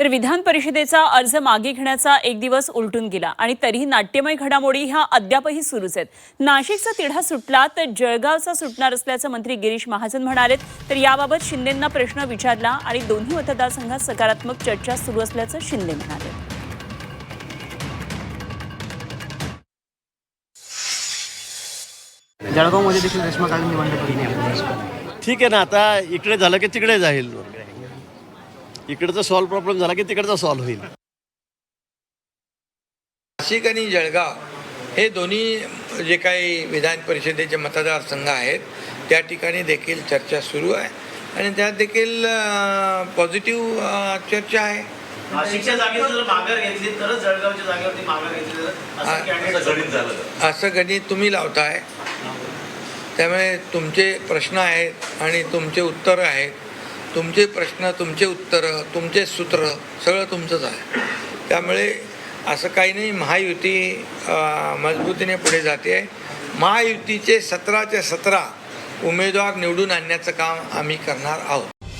तर विधान परिषदेचा अर्ज मागे घेण्याचा एक दिवस उलटून गेला आणि तरीही नाट्यमय घडामोडी ह्या अद्यापही सुरूच आहेत. नाशिकचा तिढा सुटला तर जळगावचा सुटणार असल्याचं मंत्री गिरीश महाजन म्हणालेत. तर याबाबत शिंदेंना प्रश्न विचारला आणि दोन्ही मतदारसंघात सकारात्मक चर्चा सुरू असल्याचं शिंदे म्हणाले. जळगावमध्ये देखील रेश्मा काळे निवडणूक ठीक आहे ना. आता इकडे झालं की तिकडे जाईल, इकडचा सॉल्व प्रॉब्लेम झाला की तिकडचा सॉल्व होईल. नाशिक आणि जळगाव हे दोन्ही जे काही विधान परिषदेचे मतदारसंघ आहेत त्या ठिकाणी देखील चर्चा सुरू आहे आणि त्यात देखील पॉझिटिव्ह चर्चा आहे. नाशिकच्या जागेवर जर माघार घेतली तरच जळगावच्या जागेवरती माघार घेतली असं गणित तुम्ही लावताय. त्यामुळे तुमचे प्रश्न आहेत आणि तुमचे उत्तरं आहेत. तुमचे प्रश्न, तुमचे उत्तरं, तुमचे सूत्र सगळं तुमचंच आहे. त्यामुळे असं काही नाही. महायुती मजबूतीने पुढे जाते आहे. महायुतीचे 17चे 17 उमेदवार निवडून आणण्याचं काम आम्ही करणार आहोत.